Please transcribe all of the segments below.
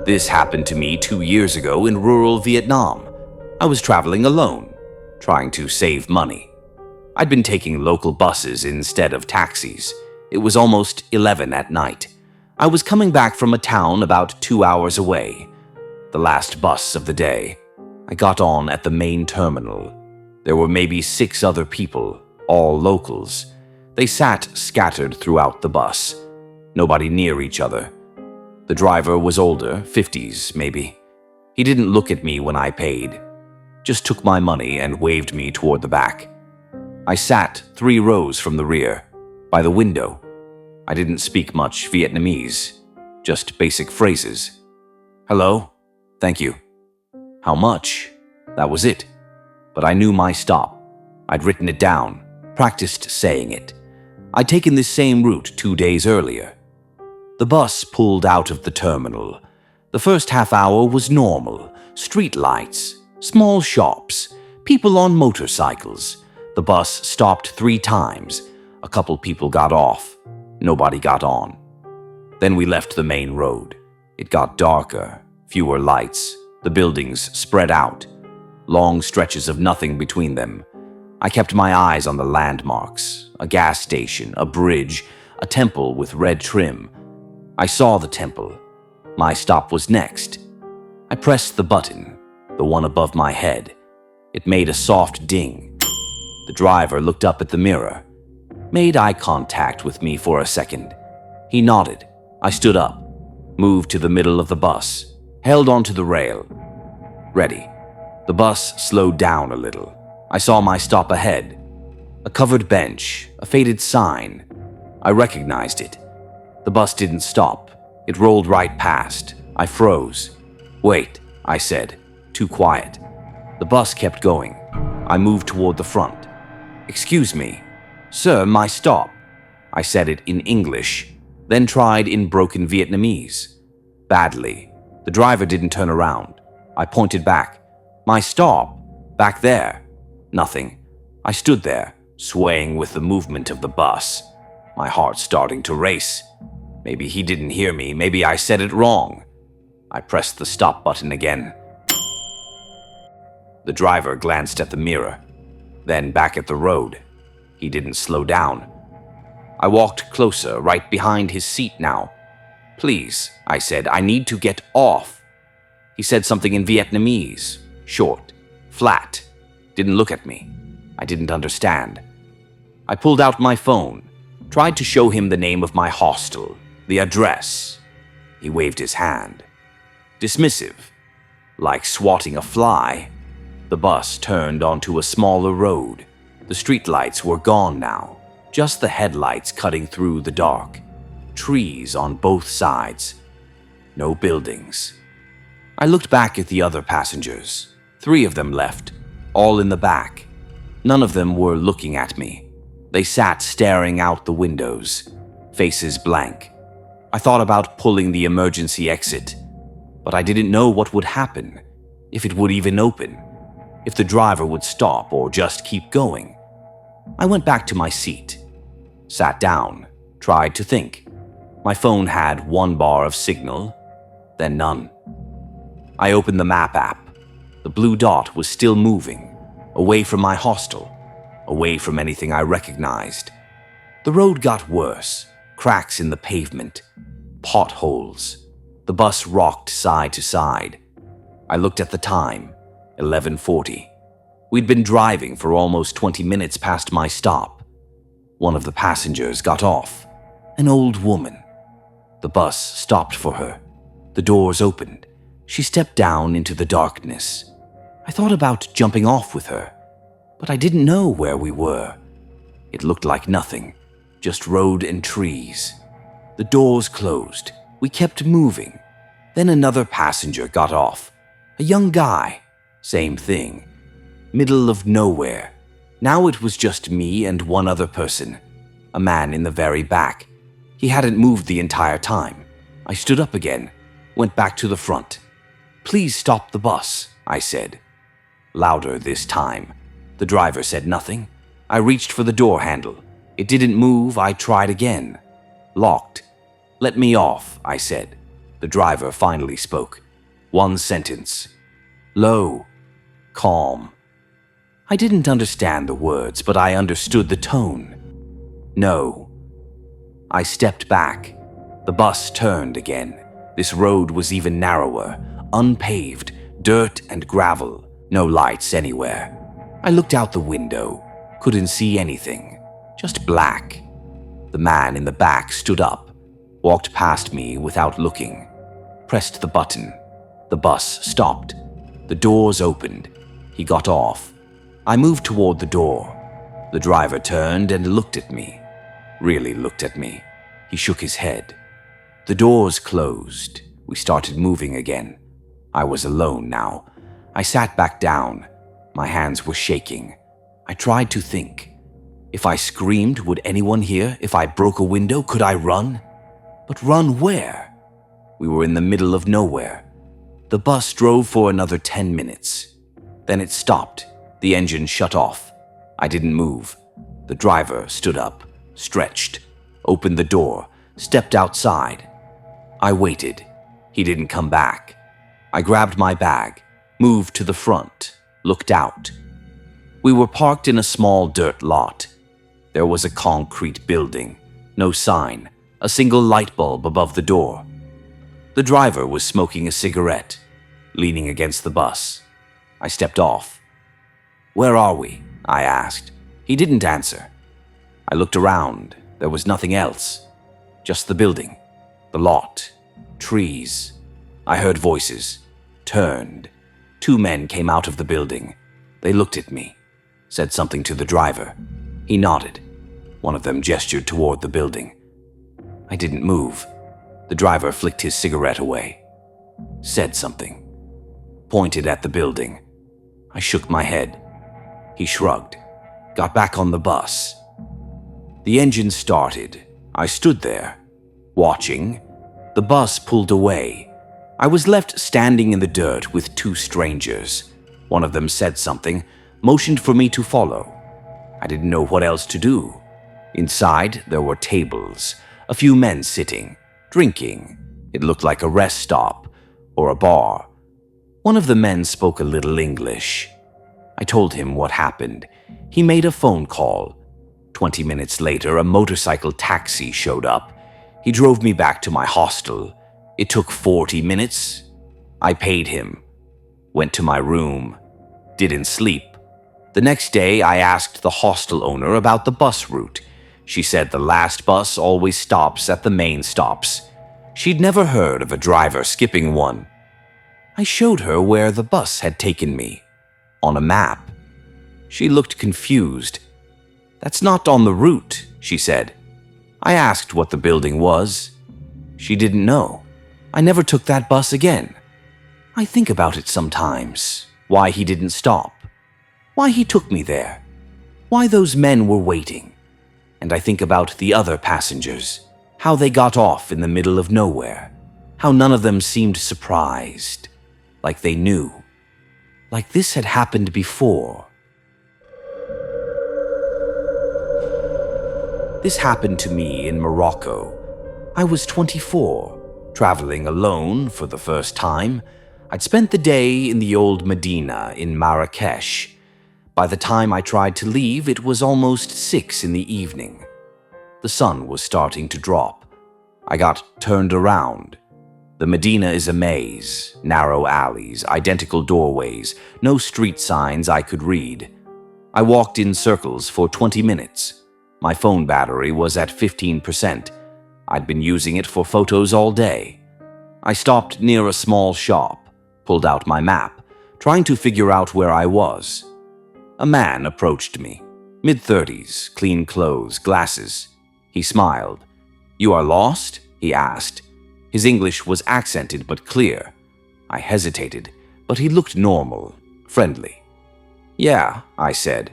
This happened to me 2 years ago in rural Vietnam. I was traveling alone, trying to save money. I'd been taking local buses instead of taxis. It was almost 11 at night. I was coming back from a town about 2 hours away. The last bus of the day. I got on at the main terminal. There were maybe 6 other people, all locals. They sat scattered throughout the bus. Nobody near each other. The driver was older, 50s maybe. He didn't look at me when I paid. Just took my money and waved me toward the back. I sat 3 rows from the rear, by the window. I didn't speak much Vietnamese, just basic phrases. Hello? Thank you. How much? That was it. But I knew my stop. I'd written it down, practiced saying it. I'd taken this same route 2 days earlier. The bus pulled out of the terminal. The first half hour was normal. Street lights, small shops, people on motorcycles. The bus stopped 3 times. A couple people got off. Nobody got on. Then we left the main road. It got darker, fewer lights. The buildings spread out. Long stretches of nothing between them. I kept my eyes on the landmarks. A gas station, a bridge, a temple with red trim. I saw the temple. My stop was next. I pressed the button, the one above my head. It made a soft ding. The driver looked up at the mirror, made eye contact with me for a second. He nodded. I stood up, moved to the middle of the bus, held onto the rail. Ready. The bus slowed down a little. I saw my stop ahead. A covered bench, a faded sign. I recognized it. The bus didn't stop. It rolled right past. I froze. Wait, I said, too quiet. The bus kept going. I moved toward the front. Excuse me. Sir, my stop. I said it in English, then tried in broken Vietnamese. Badly. The driver didn't turn around. I pointed back. My stop. Back there. Nothing. I stood there, swaying with the movement of the bus. My heart starting to race. Maybe he didn't hear me. Maybe I said it wrong. I pressed the stop button again. The driver glanced at the mirror, then back at the road. He didn't slow down. I walked closer, right behind his seat now. Please, I said, I need to get off. He said something in Vietnamese, short, flat, didn't look at me. I didn't understand. I pulled out my phone, tried to show him the name of my hostel, the address. He waved his hand. Dismissive, like swatting a fly. The bus turned onto a smaller road. The streetlights were gone now, just the headlights cutting through the dark. Trees on both sides. No buildings. I looked back at the other passengers. 3 of them left, all in the back. None of them were looking at me. They sat staring out the windows, faces blank. I thought about pulling the emergency exit, but I didn't know what would happen, if it would even open, if the driver would stop or just keep going. I went back to my seat, sat down, tried to think. My phone had 1 bar of signal, then none. I opened the map app. The blue dot was still moving, away from my hostel, away from anything I recognized. The road got worse, cracks in the pavement, potholes. The bus rocked side to side. I looked at the time, 11:40. We'd been driving for almost 20 minutes past my stop. One of the passengers got off, an old woman. The bus stopped for her. The doors opened. She stepped down into the darkness. I thought about jumping off with her, but I didn't know where we were. It looked like nothing, just road and trees. The doors closed. We kept moving. Then another passenger got off. A young guy. Same thing. Middle of nowhere. Now it was just me and one other person. A man in the very back. He hadn't moved the entire time. I stood up again, went back to the front. Please stop the bus, I said. Louder this time. The driver said nothing. I reached for the door handle. It didn't move. I tried again. Locked. Let me off, I said. The driver finally spoke. One sentence. Low. Calm. I didn't understand the words, but I understood the tone. No. I stepped back. The bus turned again. This road was even narrower, unpaved, dirt and gravel, no lights anywhere. I looked out the window, couldn't see anything, just black. The man in the back stood up, walked past me without looking, pressed the button. The bus stopped. The doors opened. He got off. I moved toward the door. The driver turned and looked at me. Really looked at me. He shook his head. The doors closed. We started moving again. I was alone now. I sat back down. My hands were shaking. I tried to think. If I screamed, would anyone hear? If I broke a window, could I run? But run where? We were in the middle of nowhere. The bus drove for another 10 minutes. Then it stopped. The engine shut off. I didn't move. The driver stood up, stretched, opened the door, stepped outside. I waited. He didn't come back. I grabbed my bag, moved to the front, looked out. We were parked in a small dirt lot. There was a concrete building, no sign, a single light bulb above the door. The driver was smoking a cigarette, leaning against the bus. I stepped off. "Where are we?" I asked. He didn't answer. I looked around. There was nothing else. Just the building, the lot, trees. I heard voices, turned. 2 men came out of the building. They looked at me, said something to the driver. He nodded. One of them gestured toward the building. I didn't move. The driver flicked his cigarette away, said something, pointed at the building. I shook my head. He shrugged, got back on the bus. The engine started. I stood there, watching. The bus pulled away. I was left standing in the dirt with 2 strangers. One of them said something, motioned for me to follow. I didn't know what else to do. Inside, there were tables, a few men sitting, drinking. It looked like a rest stop or a bar. One of the men spoke a little English. I told him what happened. He made a phone call. 20 minutes later, a motorcycle taxi showed up. He drove me back to my hostel. It took 40 minutes. I paid him. Went to my room. Didn't sleep. The next day, I asked the hostel owner about the bus route. She said the last bus always stops at the main stops. She'd never heard of a driver skipping one. I showed her where the bus had taken me, on a map. She looked confused. "That's not on the route," she said. I asked what the building was. She didn't know. I never took that bus again. I think about it sometimes, why he didn't stop, why he took me there, why those men were waiting. And I think about the other passengers, how they got off in the middle of nowhere, how none of them seemed surprised, like they knew, like this had happened before. This happened to me in Morocco. I was 24, traveling alone for the first time. I'd spent the day in the old Medina in Marrakesh. By the time I tried to leave, it was almost 6 in the evening. The sun was starting to drop. I got turned around. The Medina is a maze, narrow alleys, identical doorways, no street signs I could read. I walked in circles for 20 minutes. My phone battery was at 15%. I'd been using it for photos all day. I stopped near a small shop, pulled out my map, trying to figure out where I was. A man approached me, mid-30s, clean clothes, glasses. He smiled. "You are lost?" he asked. His English was accented but clear. I hesitated, but he looked normal, friendly. "Yeah," I said.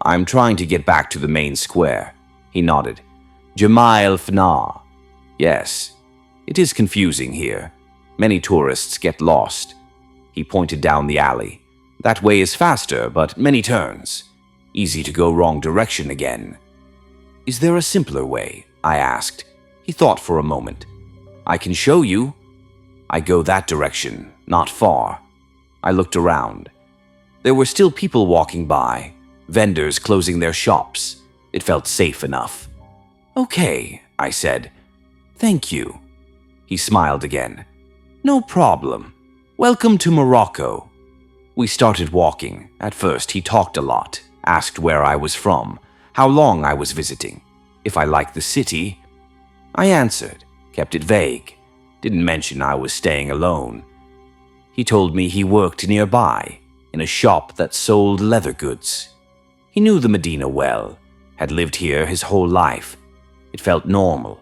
"I'm trying to get back to the main square." He nodded. "Jamal Fna." "Yes. It is confusing here. Many tourists get lost." He pointed down the alley. "That way is faster, but many turns. Easy to go wrong direction again." "Is there a simpler way?" I asked. He thought for a moment. "I can show you." I go that direction, not far. I looked around. There were still people walking by, vendors closing their shops. It felt safe enough. Okay, I said. Thank you. He smiled again. No problem. Welcome to Morocco. We started walking. At first, he talked a lot, asked where I was from, how long I was visiting, if I liked the city. I answered, kept it vague, didn't mention I was staying alone. He told me he worked nearby, in a shop that sold leather goods. He knew the Medina well, had lived here his whole life. It felt normal.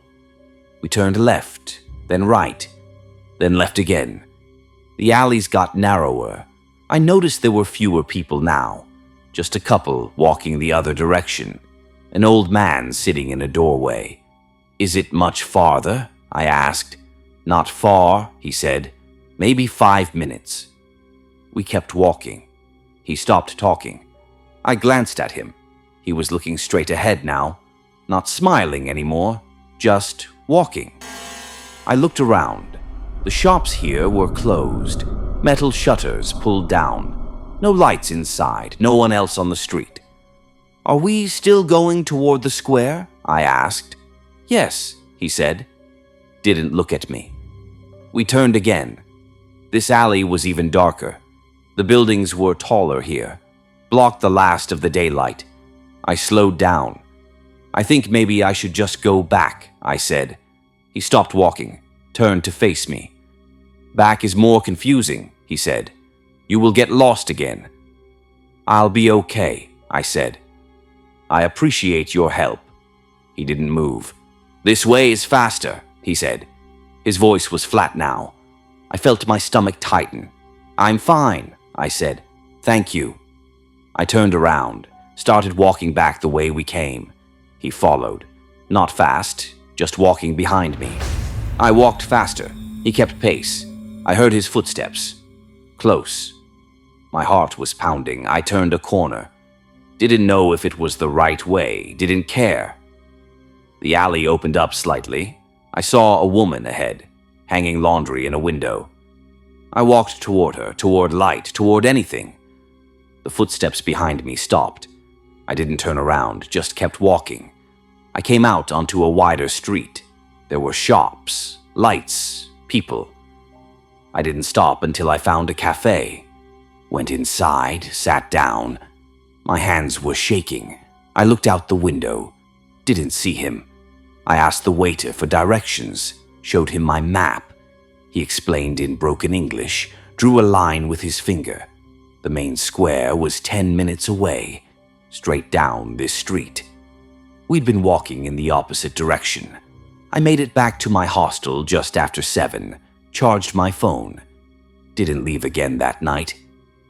We turned left, then right, then left again. The alleys got narrower. I noticed there were fewer people now, just a couple walking the other direction, an old man sitting in a doorway. Is it much farther? I asked. Not far, he said. Maybe 5 minutes. We kept walking. He stopped talking. I glanced at him. He was looking straight ahead now, not smiling anymore, just walking. I looked around. The shops here were closed, metal shutters pulled down. No lights inside, no one else on the street. Are we still going toward the square? I asked. Yes, he said. Didn't look at me. We turned again. This alley was even darker. The buildings were taller here, blocked the last of the daylight. I slowed down. I think maybe I should just go back, I said. He stopped walking, turned to face me. Back is more confusing, he said. You will get lost again. I'll be okay, I said. I appreciate your help. He didn't move. This way is faster, he said. His voice was flat now. I felt my stomach tighten. I'm fine, I said. Thank you. I turned around, started walking back the way we came. He followed. Not fast, just walking behind me. I walked faster. He kept pace. I heard his footsteps. Close. My heart was pounding. I turned a corner. Didn't know if it was the right way, didn't care. The alley opened up slightly. I saw a woman ahead, hanging laundry in a window. I walked toward her, toward light, toward anything. The footsteps behind me stopped. I didn't turn around, just kept walking. I came out onto a wider street. There were shops, lights, people. I didn't stop until I found a cafe. Went inside, sat down. My hands were shaking. I looked out the window. Didn't see him. I asked the waiter for directions, showed him my map. He explained in broken English, drew a line with his finger. The main square was 10 minutes away, straight down this street. We'd been walking in the opposite direction. I made it back to my hostel just after 7, charged my phone. Didn't leave again that night.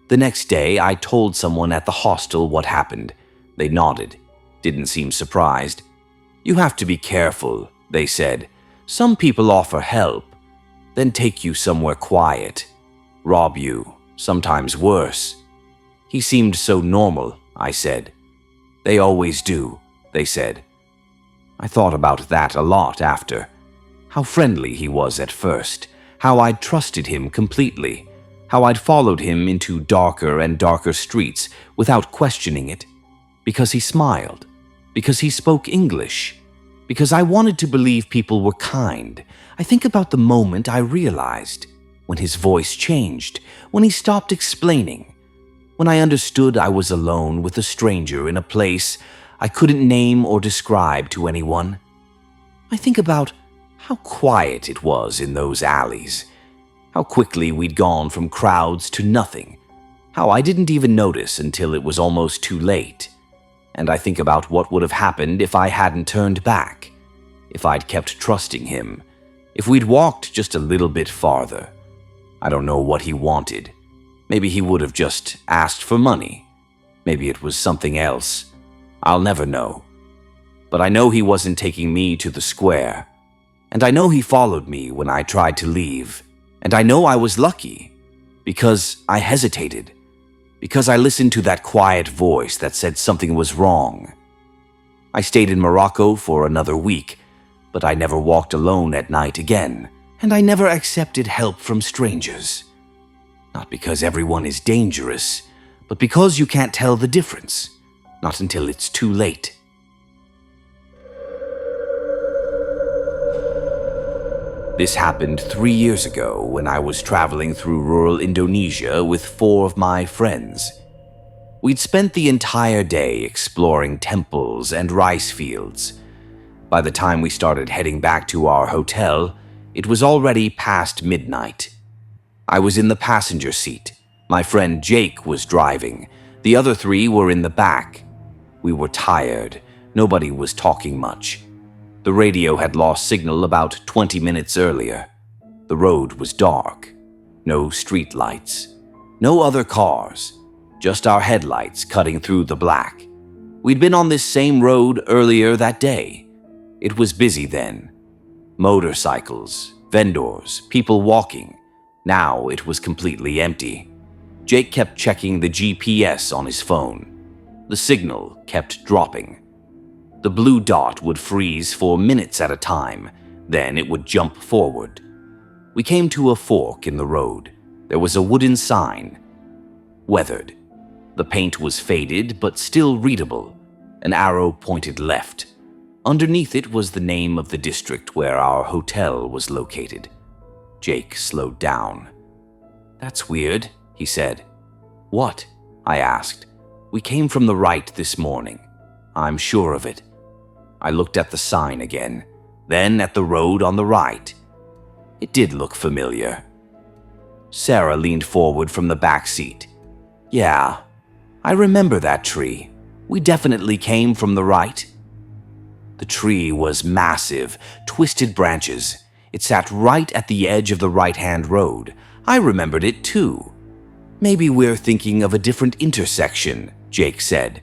The next day, I told someone at the hostel what happened. They nodded, didn't seem surprised. You have to be careful, they said. Some people offer help, then take you somewhere quiet, rob you, sometimes worse. He seemed so normal, I said. They always do, they said. I thought about that a lot after. How friendly he was at first, how I'd trusted him completely, how I'd followed him into darker and darker streets without questioning it, because he smiled, because he spoke English, because I wanted to believe people were kind. I think about the moment I realized, when his voice changed, when he stopped explaining, when I understood I was alone with a stranger in a place I couldn't name or describe to anyone. I think about how quiet it was in those alleys, how quickly we'd gone from crowds to nothing, how I didn't even notice until it was almost too late. And I think about what would have happened if I hadn't turned back, if I'd kept trusting him, if we'd walked just a little bit farther. I don't know what he wanted. Maybe he would have just asked for money. Maybe it was something else. I'll never know. But I know he wasn't taking me to the square. And I know he followed me when I tried to leave. And I know I was lucky, because I hesitated, because I listened to that quiet voice that said something was wrong. I stayed in Morocco for another week, but I never walked alone at night again, And I never accepted help from strangers. Not because everyone is dangerous, but because you can't tell the difference. Not until it's too late. This happened 3 years ago when I was traveling through rural Indonesia with 4 of my friends. We'd spent the entire day exploring temples and rice fields. By the time we started heading back to our hotel, it was already past midnight. I was in the passenger seat. My friend Jake was driving. The other 3 were in the back. We were tired. Nobody was talking much. The radio had lost signal about 20 minutes earlier. The road was dark. No street lights. No other cars. Just our headlights cutting through the black. We'd been on this same road earlier that day. It was busy then. Motorcycles, vendors, people walking. Now it was completely empty. Jake kept checking the GPS on his phone. The signal kept dropping. The blue dot would freeze for minutes at a time, then it would jump forward. We came to a fork in the road. There was a wooden sign. Weathered. The paint was faded but still readable. An arrow pointed left. Underneath it was the name of the district where our hotel was located. Jake slowed down. "That's weird," he said. "What?" I asked. "We came from the right this morning. I'm sure of it." I looked at the sign again, then at the road on the right. It did look familiar. Sarah leaned forward from the back seat. "Yeah, I remember that tree. We definitely came from the right." The tree was massive, twisted branches. It sat right at the edge of the right-hand road. I remembered it too. "Maybe we're thinking of a different intersection," Jake said.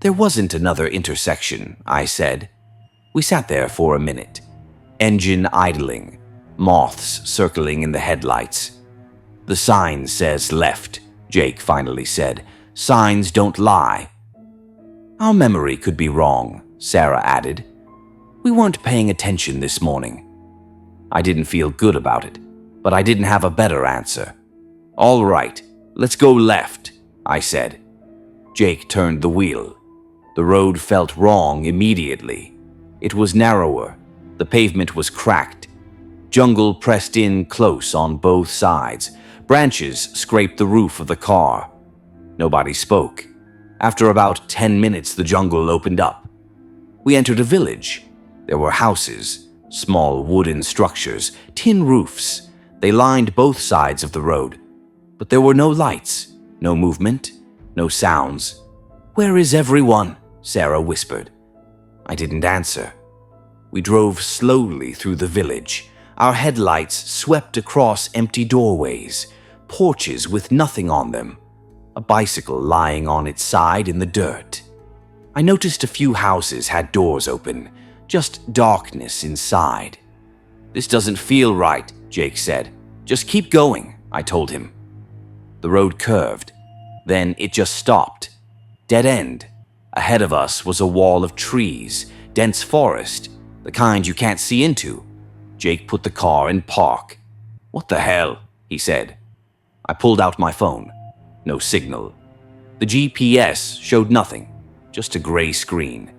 "There wasn't another intersection," I said. We sat there for a minute. Engine idling. Moths circling in the headlights. "The sign says left," Jake finally said. "Signs don't lie." "Our memory could be wrong," Sarah added. "We weren't paying attention this morning." I didn't feel good about it, but I didn't have a better answer. "All right, let's go left," I said. Jake turned the wheel. The road felt wrong immediately. It was narrower. The pavement was cracked. Jungle pressed in close on both sides. Branches scraped the roof of the car. Nobody spoke. After about 10 minutes, the jungle opened up. We entered a village. There were houses, small wooden structures, tin roofs. They lined both sides of the road. But there were no lights, no movement, no sounds. "Where is everyone?" Sarah whispered. I didn't answer. We drove slowly through the village. Our headlights swept across empty doorways, porches with nothing on them, a bicycle lying on its side in the dirt. I noticed a few houses had doors open, just darkness inside. "This doesn't feel right," Jake said. "Just keep going," I told him. The road curved. Then it just stopped. Dead end. Ahead of us was a wall of trees, dense forest, the kind you can't see into. Jake put the car in park. "What the hell?" he said. I pulled out my phone. No signal. The GPS showed nothing, just a gray screen.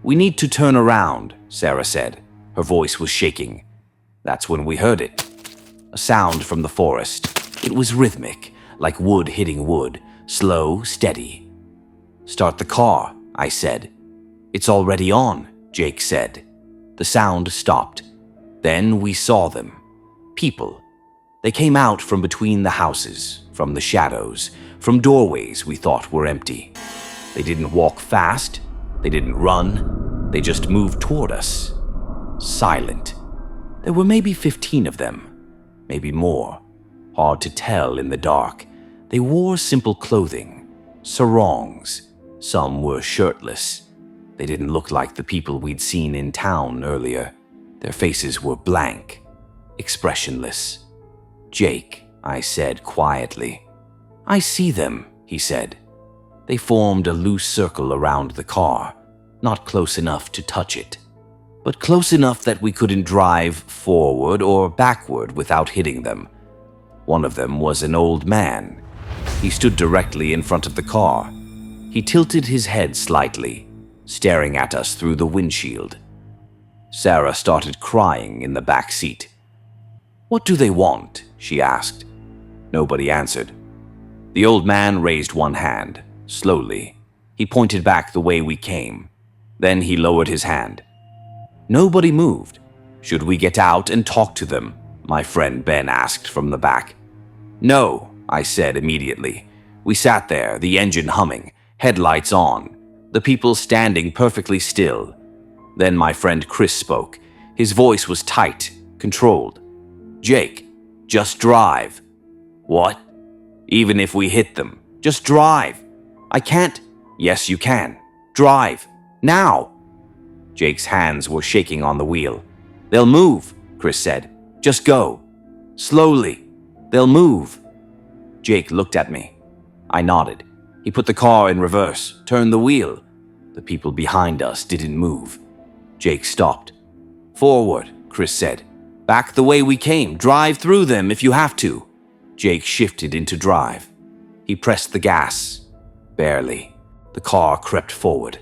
"We need to turn around," Sarah said. Her voice was shaking. That's when we heard it. A sound from the forest. It was rhythmic, like wood hitting wood, slow, steady. "Start the car," I said. "It's already on," Jake said. The sound stopped. Then we saw them. People. They came out from between the houses, from the shadows, from doorways we thought were empty. They didn't walk fast. They didn't run. They just moved toward us. Silent. There were maybe 15 of them. Maybe more. Hard to tell in the dark. They wore simple clothing. Sarongs. Some were shirtless. They didn't look like the people we'd seen in town earlier. Their faces were blank, expressionless. "Jake," I said quietly. "I see them," he said. They formed a loose circle around the car, not close enough to touch it. but close enough that we couldn't drive forward or backward without hitting them. One of them was an old man. He stood directly in front of the car. He tilted his head slightly, staring at us through the windshield. Sarah started crying in the back seat. "What do they want?" she asked. Nobody answered. The old man raised one hand, slowly. He pointed back the way we came. Then he lowered his hand. Nobody moved. "Should we get out and talk to them?" my friend Ben asked from the back. "No," I said immediately. We sat there, the engine humming, headlights on, the people standing perfectly still. Then my friend Chris spoke. His voice was tight, controlled. "Jake, just drive." "What?" "Even if we hit them, just drive." "I can't." "Yes, you can. Drive. Now." Jake's hands were shaking on the wheel. "They'll move," Chris said. "Just go. Slowly. They'll move." Jake looked at me. I nodded. He put the car in reverse, turned the wheel. The people behind us didn't move. Jake stopped. "Forward," Chris said. "Back the way we came. Drive through them if you have to." Jake shifted into drive. He pressed the gas. Barely. The car crept forward.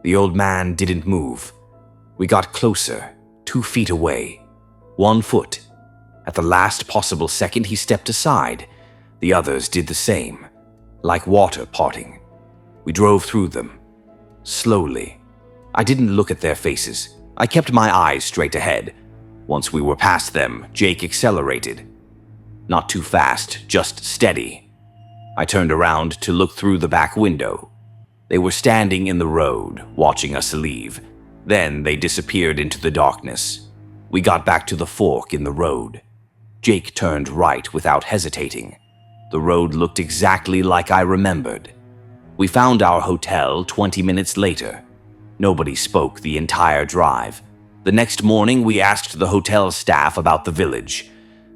The old man didn't move. We got closer, 2 feet away. 1 foot. At the last possible second, he stepped aside. The others did the same, like water parting. We drove through them. Slowly. I didn't look at their faces. I kept my eyes straight ahead. Once we were past them, Jake accelerated. Not too fast, just steady. I turned around to look through the back window. They were standing in the road, watching us leave. Then they disappeared into the darkness. We got back to the fork in the road. Jake turned right without hesitating. The road looked exactly like I remembered. We found our hotel 20 minutes later. Nobody spoke the entire drive. The next morning, we asked the hotel staff about the village.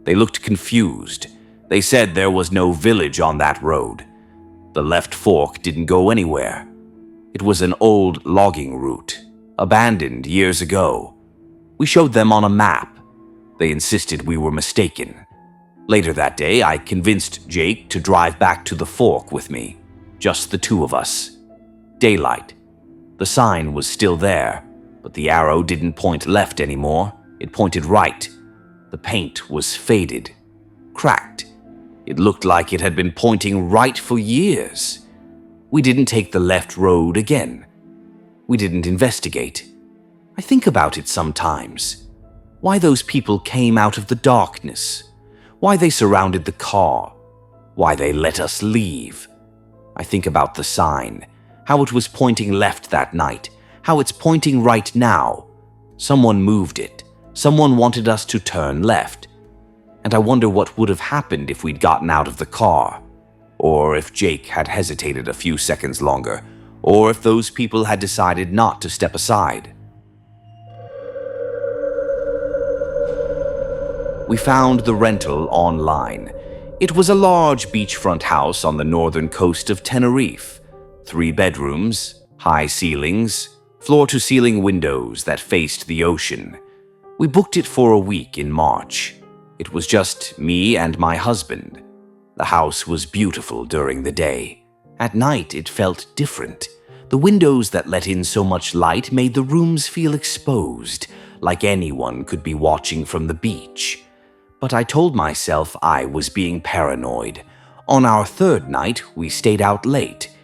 They looked confused. They said there was no village on that road. The left fork didn't go anywhere. It was an old logging route, abandoned years ago. We showed them on a map. They insisted we were mistaken. Later that day, I convinced Jake to drive back to the fork with me. Just the two of us. Daylight. The sign was still there, but the arrow didn't point left anymore. It pointed right. The paint was faded, cracked. It looked like it had been pointing right for years. We didn't take the left road again. We didn't investigate. I think about it sometimes. Why those people came out of the darkness. Why they surrounded the car. Why they let us leave. I think about the sign, how it was pointing left that night, how it's pointing right now. Someone moved it. Someone wanted us to turn left. And I wonder what would have happened if we'd gotten out of the car, or if Jake had hesitated a few seconds longer, or if those people had decided not to step aside. We found the rental online. It was a large beachfront house on the northern coast of Tenerife. 3 bedrooms, high ceilings, floor-to-ceiling windows that faced the ocean. We booked it for a week in March. It was just me and my husband. The house was beautiful during the day. At night, it felt different. The windows that let in so much light made the rooms feel exposed, like anyone could be watching from the beach. But I told myself I was being paranoid. On our 3rd night, we stayed out late.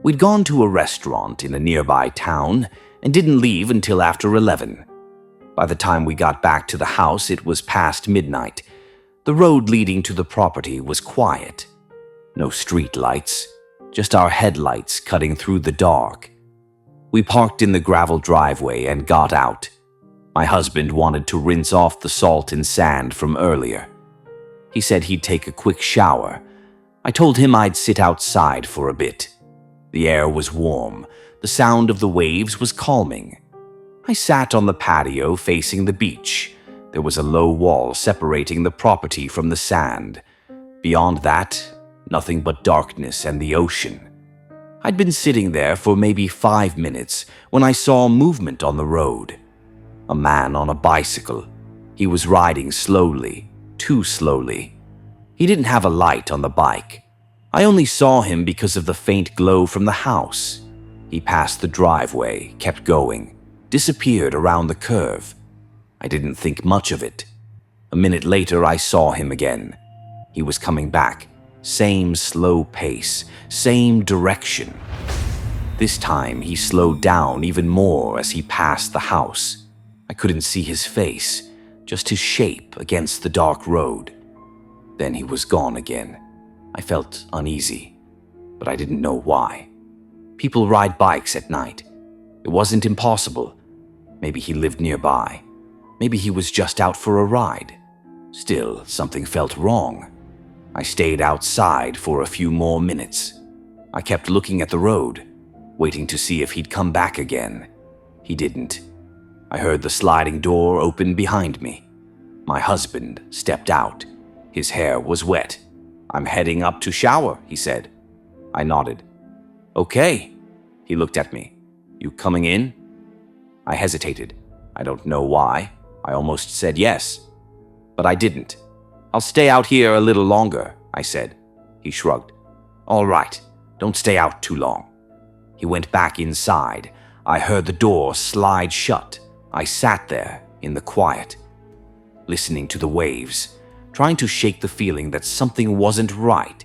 We'd gone to a restaurant in a nearby town and didn't leave until after 11. By the time we got back to the house, it was past midnight. The road leading to the property was quiet. No street lights, just our headlights cutting through the dark. We parked in the gravel driveway and got out. My husband wanted to rinse off the salt and sand from earlier. He said he'd take a quick shower. I told him I'd sit outside for a bit. The air was warm. The sound of the waves was calming. I sat on the patio facing the beach. There was a low wall separating the property from the sand. Beyond that, nothing but darkness and the ocean. I'd been sitting there for maybe 5 minutes when I saw movement on the road. A man on a bicycle. He was riding slowly, too slowly. He didn't have a light on the bike. I only saw him because of the faint glow from the house. He passed the driveway, kept going, disappeared around the curve. I didn't think much of it. A minute later, I saw him again. He was coming back. Same slow pace, same direction. This time, he slowed down even more as he passed the house. I couldn't see his face, just his shape against the dark road. Then he was gone again. I felt uneasy, but I didn't know why. People ride bikes at night. It wasn't impossible. Maybe he lived nearby. Maybe he was just out for a ride. Still, something felt wrong. I stayed outside for a few more minutes. I kept looking at the road, waiting to see if he'd come back again. He didn't. I heard the sliding door open behind me. My husband stepped out. His hair was wet. "I'm heading up to shower," he said. I nodded. "Okay." He looked at me. "You coming in?" I hesitated. I don't know why. I almost said yes. But I didn't. "I'll stay out here a little longer," I said. He shrugged. "All right, don't stay out too long." He went back inside. I heard the door slide shut. I sat there in the quiet, listening to the waves, trying to shake the feeling that something wasn't right.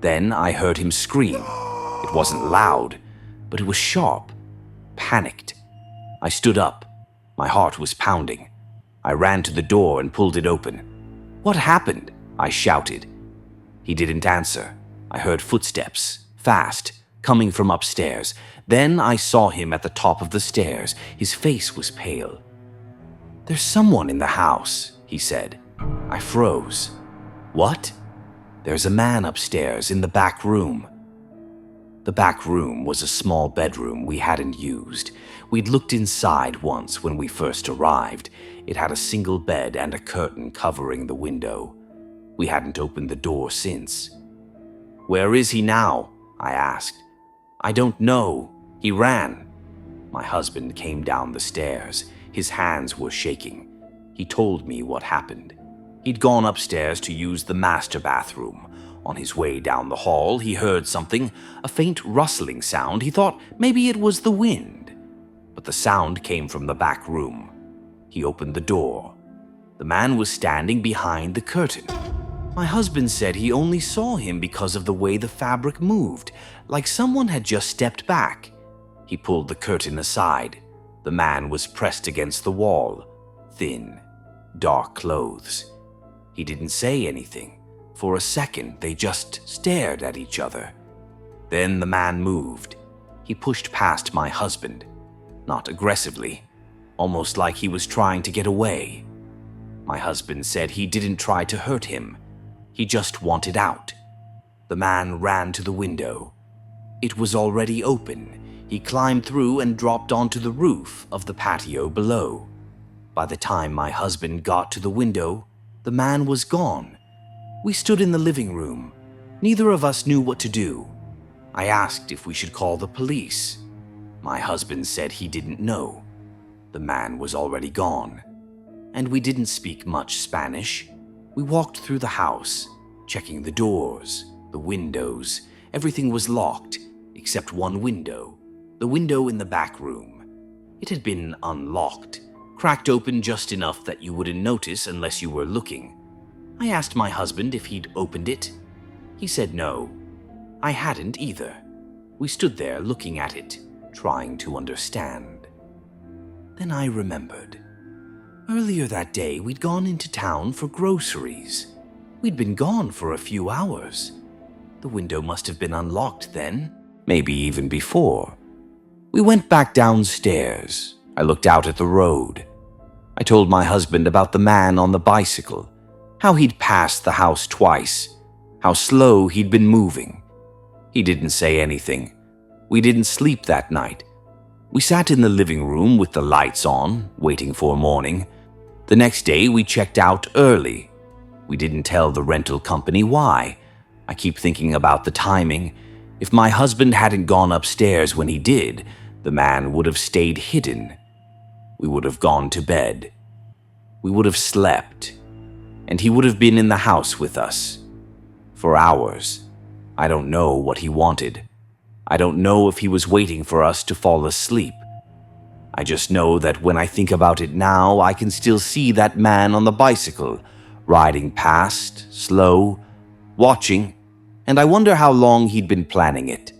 Then I heard him scream. It wasn't loud, but it was sharp, panicked. I stood up. My heart was pounding. I ran to the door and pulled it open. "What happened?" I shouted. He didn't answer. I heard footsteps, fast, coming from upstairs. Then I saw him at the top of the stairs. His face was pale. "There's someone in the house," he said. I froze. "What?" "There's a man upstairs in the back room." The back room was a small bedroom we hadn't used. We'd looked inside once when we first arrived. It had a single bed and a curtain covering the window. We hadn't opened the door since. "Where is he now?" I asked. "I don't know. He ran." My husband came down the stairs. His hands were shaking. He told me what happened. He'd gone upstairs to use the master bathroom. On his way down the hall, he heard something, a faint rustling sound. He thought maybe it was the wind. But the sound came from the back room. He opened the door. The man was standing behind the curtain. My husband said he only saw him because of the way the fabric moved, like someone had just stepped back. He pulled the curtain aside. The man was pressed against the wall, thin, dark clothes. He didn't say anything. For a second, they just stared at each other. Then the man moved. He pushed past my husband, not aggressively, almost like he was trying to get away. My husband said he didn't try to hurt him. He just wanted out. The man ran to the window. It was already open. He climbed through and dropped onto the roof of the patio below. By the time my husband got to the window, the man was gone. We stood in the living room. Neither of us knew what to do. I asked if we should call the police. My husband said he didn't know. The man was already gone. And we didn't speak much Spanish. We walked through the house, checking the doors, the windows. Everything was locked, except one window, the window in the back room. It had been unlocked, cracked open just enough that you wouldn't notice unless you were looking. I asked my husband if he'd opened it. He said no. I hadn't either. We stood there looking at it, trying to understand. Then I remembered. Earlier that day, we'd gone into town for groceries. We'd been gone for a few hours. The window must have been unlocked then, maybe even before. We went back downstairs. I looked out at the road. I told my husband about the man on the bicycle, how he'd passed the house twice, how slow he'd been moving. He didn't say anything. We didn't sleep that night. We sat in the living room with the lights on, waiting for morning. The next day, we checked out early. We didn't tell the rental company why. I keep thinking about the timing. If my husband hadn't gone upstairs when he did, the man would have stayed hidden. We would have gone to bed. We would have slept. And he would have been in the house with us. For hours. I don't know what he wanted. I don't know if he was waiting for us to fall asleep. I just know that when I think about it now, I can still see that man on the bicycle, riding past, slow, watching, and I wonder how long he'd been planning it.